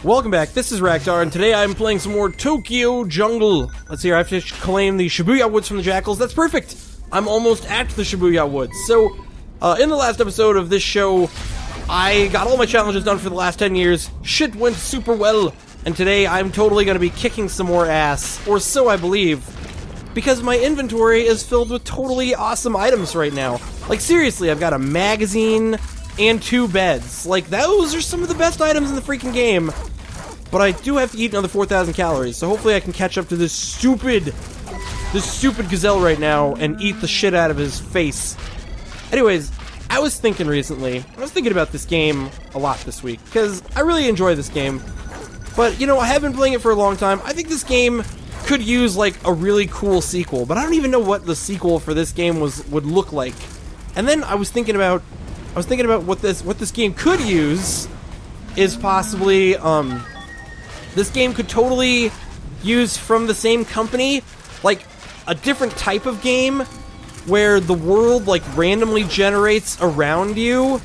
Welcome back, this is Raktar, and today I'm playing some more Tokyo Jungle. Let's see here, I have to claim the Shibuya Woods from the Jackals. That's perfect! I'm almost at the Shibuya Woods. So, in the last episode of this show, I got all my challenges done for the last 10 years. Shit went super well. And today I'm totally going to be kicking some more ass, or so I believe, because my inventory is filled with totally awesome items right now. Like, seriously, I've got a magazine and 2 beds. Like, those are some of the best items in the freaking game. But I do have to eat another 4,000 calories, so hopefully I can catch up to this stupid gazelle right now and eat the shit out of his face. Anyways, I was thinking about this game a lot this week, because I really enjoy this game. But, you know, I have been playing it for a long time. I think this game could use, like, a really cool sequel, but I don't even know what the sequel for this game would look like. And then I was thinking about what this game could use is possibly, this game could totally use from the same company, like, a different type of game where the world, like, randomly generates around you,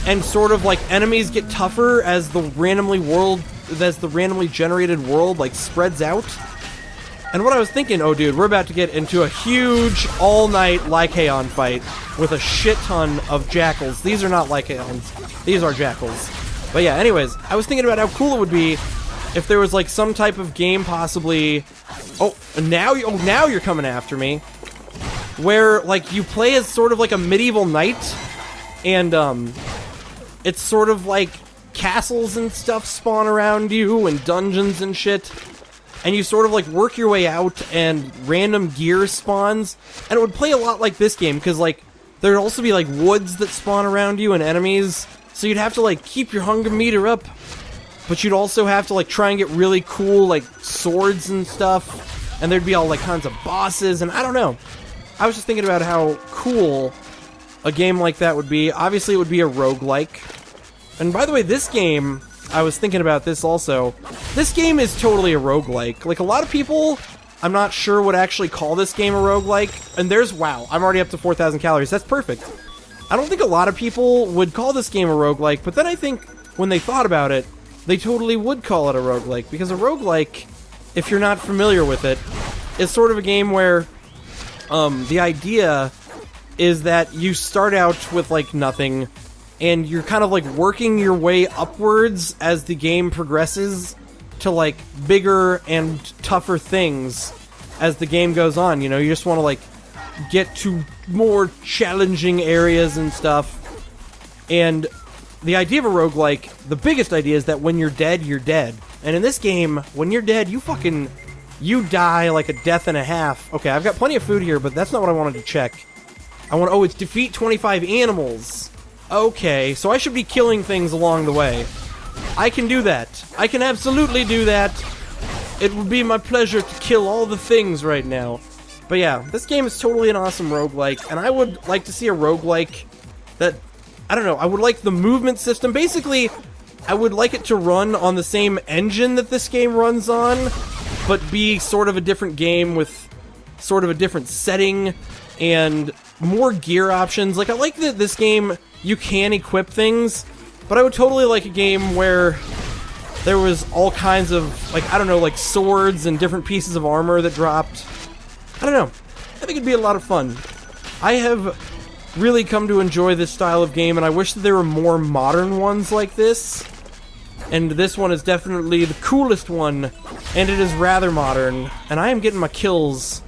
and sort of, like, enemies get tougher as the randomly generated world, like, spreads out. And what I was thinking, oh dude, we're about to get into a huge all-night Lycaon fight with a shit ton of jackals. These are not Lycaons, these are jackals. But yeah, anyways, I was thinking about how cool it would be if there was, like, some type of game possibly... now you're coming after me. Where, like, you play as sort of like a medieval knight, and, it's sort of like castles and stuff spawn around you, and dungeons and shit. And you sort of, like, work your way out, and random gear spawns. And it would play a lot like this game, because, like, there'd also be, like, woods that spawn around you and enemies. So you'd have to, like, keep your hunger meter up. But you'd also have to, like, try and get really cool, like, swords and stuff. And there'd be all, like, kinds of bosses, and I don't know. I was just thinking about how cool a game like that would be. Obviously, it would be a roguelike. And by the way, this game, I was thinking about this also. This game is totally a roguelike. Like, a lot of people, I'm not sure, would actually call this game a roguelike. And wow, I'm already up to 4,000 calories. That's perfect. I don't think a lot of people would call this game a roguelike, but then I think when they thought about it, they totally would call it a roguelike. Because a roguelike, if you're not familiar with it, is sort of a game where the idea is that you start out with, like, nothing, and you're kind of, like, working your way upwards as the game progresses to, like, bigger and tougher things as the game goes on, you know? You just want to, like, get to more challenging areas and stuff. And the idea of a roguelike, the biggest idea is that when you're dead, you're dead. And in this game, when you're dead, you die like a death and a half. Okay, I've got plenty of food here, but that's not what I wanted to check. It's defeat 25 animals. Okay, so I should be killing things along the way. I can do that. I can absolutely do that. It would be my pleasure to kill all the things right now. But yeah, this game is totally an awesome roguelike, and I would like to see a roguelike that, I don't know, I would like the movement system. Basically, I would like it to run on the same engine that this game runs on, but be sort of a different game with sort of a different setting and more gear options. Like, I like that this game, you can equip things, but I would totally like a game where there was all kinds of, like, I don't know, like swords and different pieces of armor that dropped. I don't know. I think it'd be a lot of fun. I have really come to enjoy this style of game, and I wish that there were more modern ones like this. And this one is definitely the coolest one, and it is rather modern. And I am getting my kills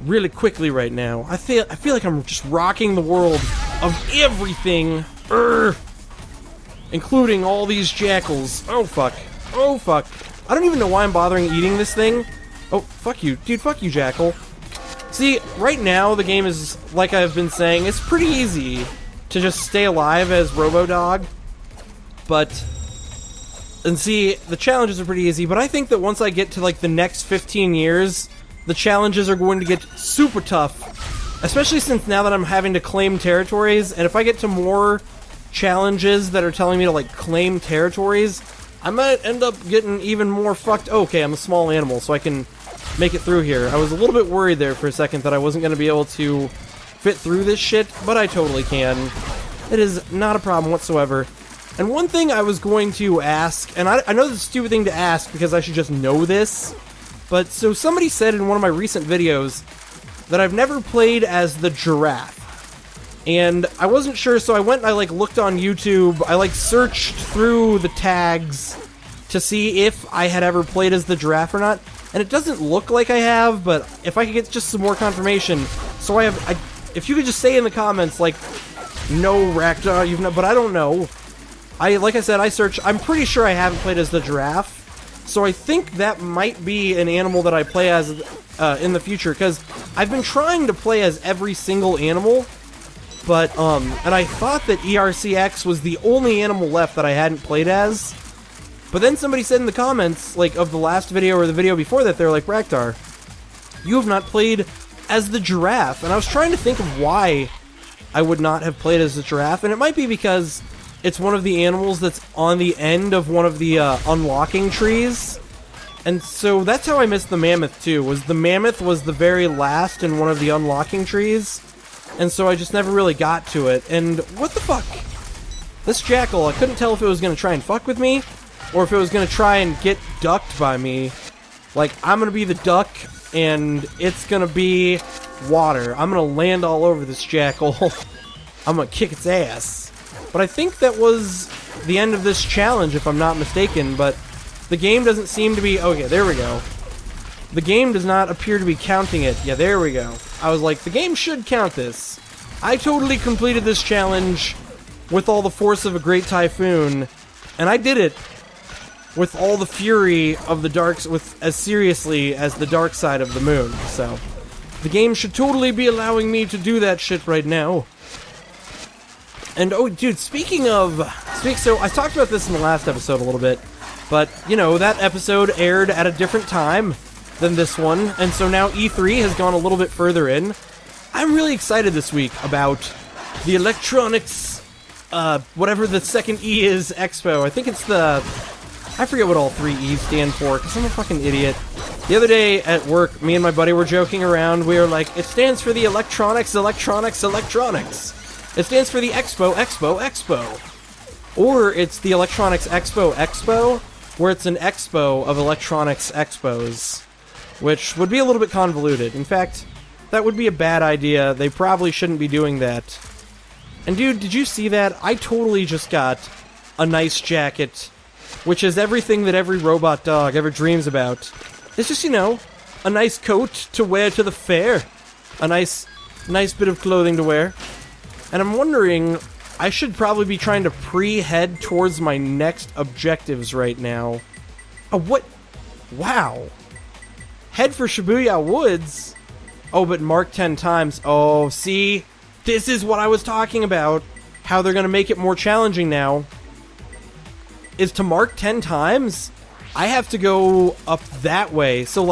really quickly right now. I feel like I'm just rocking the world of everything, including all these jackals. Oh fuck. Oh fuck. I don't even know why I'm bothering eating this thing. Oh, fuck you. Dude, fuck you, jackal. See, right now the game is, like I've been saying, it's pretty easy to just stay alive as Robodog. And see, the challenges are pretty easy, but I think that once I get to, like, the next 15 years, the challenges are going to get super tough. Especially since now that I'm having to claim territories, and if I get to more challenges that are telling me to, like, claim territories, I might end up getting even more fucked. Oh, okay, I'm a small animal, so I can make it through here. I was a little bit worried there for a second that I wasn't going to be able to fit through this shit, but I totally can. It is not a problem whatsoever. And one thing I was going to ask, and I know this is a stupid thing to ask because I should just know this, but so somebody said in one of my recent videos that I've never played as the giraffe. And I wasn't sure, so I went and I looked on YouTube, I searched through the tags to see if I had ever played as the giraffe or not, and it doesn't look like I have, but if I could get just some more confirmation, so if you could just say in the comments, no, Rakta, you've not, but I don't know. Like I said, I searched, I'm pretty sure I haven't played as the giraffe, so I think that might be an animal that I play as in the future, because I've been trying to play as every single animal, but, and I thought that erc-x was the only animal left that I hadn't played as. But then somebody said in the comments, of the last video or the video before that, they're like, Raktar, you have not played as the giraffe. And I was trying to think of why I would not have played as the giraffe. And it might be because it's one of the animals that's on the end of one of the unlocking trees. And so that's how I missed the mammoth too, the mammoth was the very last in one of the unlocking trees. And so I just never really got to it. And what the fuck? This jackal, I couldn't tell if it was going to try and fuck with me, or if it was going to try and get ducked by me. I'm going to be the duck, and it's going to be water. I'm going to land all over this jackal. I'm going to kick its ass. But I think that was the end of this challenge, if I'm not mistaken, but the game doesn't seem to be... Okay, there we go. The game does not appear to be counting it. Yeah, there we go. I was like, the game should count this. I totally completed this challenge with all the force of a great typhoon, and I did it with all the fury of the as seriously as the dark side of the moon. So, the game should totally be allowing me to do that shit right now. And, oh, dude, so I talked about this in the last episode a little bit, but, that episode aired at a different time than this one, and so now E3 has gone a little bit further in. I'm really excited this week about the Electronics, whatever the second E is, Expo. I think it's I forget what all three E's stand for, because I'm a fucking idiot. The other day at work, me and my buddy were joking around. We were like, it stands for the Electronics. It stands for the Expo. Or it's the Electronics Expo, where it's an expo of electronics expos, which would be a little bit convoluted. In fact, that would be a bad idea. They probably shouldn't be doing that. And dude, did you see that? I totally just got a nice jacket, which is everything that every robot dog ever dreams about. It's just, a nice coat to wear to the fair. A nice bit of clothing to wear. And I'm wondering, I should probably be trying to pre-head towards my next objectives right now. Oh, what? Wow. Head for Shibuya Woods? Oh, but mark 10 times. Oh, see? This is what I was talking about. How they're going to make it more challenging now. Is to mark 10 times, I have to go up that way. So,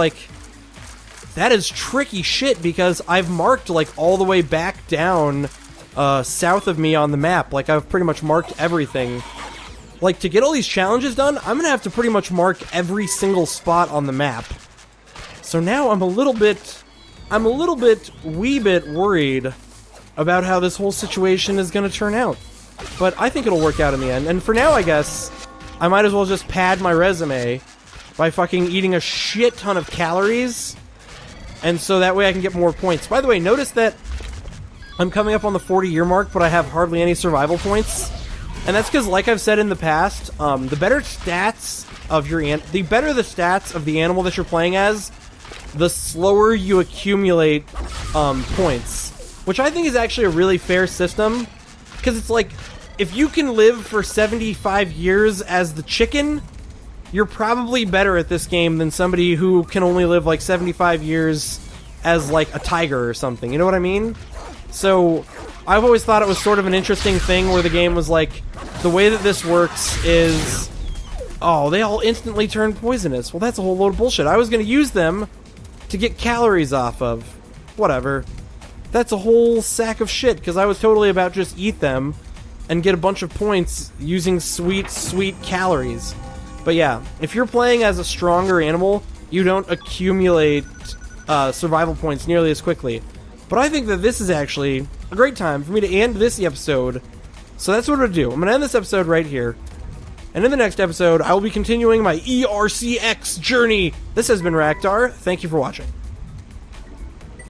that is tricky shit because I've marked, all the way back down south of me on the map. I've pretty much marked everything. To get all these challenges done, I'm gonna have to pretty much mark every single spot on the map. So now I'm a little bit worried about how this whole situation is gonna turn out. But I think it'll work out in the end. And for now, I guess, I might as well just pad my resume by fucking eating a shit ton of calories, and so that way I can get more points. By the way, notice that I'm coming up on the 40-year mark, but I have hardly any survival points. And that's because, like I've said in the past, the better the stats of the animal that you're playing as, the slower you accumulate points. Which I think is actually a really fair system, because it's if you can live for 75 years as the chicken, you're probably better at this game than somebody who can only live 75 years as a tiger or something. You know what I mean? So I've always thought it was sort of an interesting thing where the game was the way that this works is, oh, they all instantly turn poisonous. Well, that's a whole load of bullshit. I was going to use them to get calories off of. Whatever. That's a whole sack of shit, because I was totally about just eat them and get a bunch of points using sweet, sweet calories. But yeah, if you're playing as a stronger animal, you don't accumulate survival points nearly as quickly. But I think that this is actually a great time for me to end this episode So that's what I'm going to do. I'm going to end this episode right here. And in the next episode, I will be continuing my erc-x journey. This has been Raktar. Thank you for watching.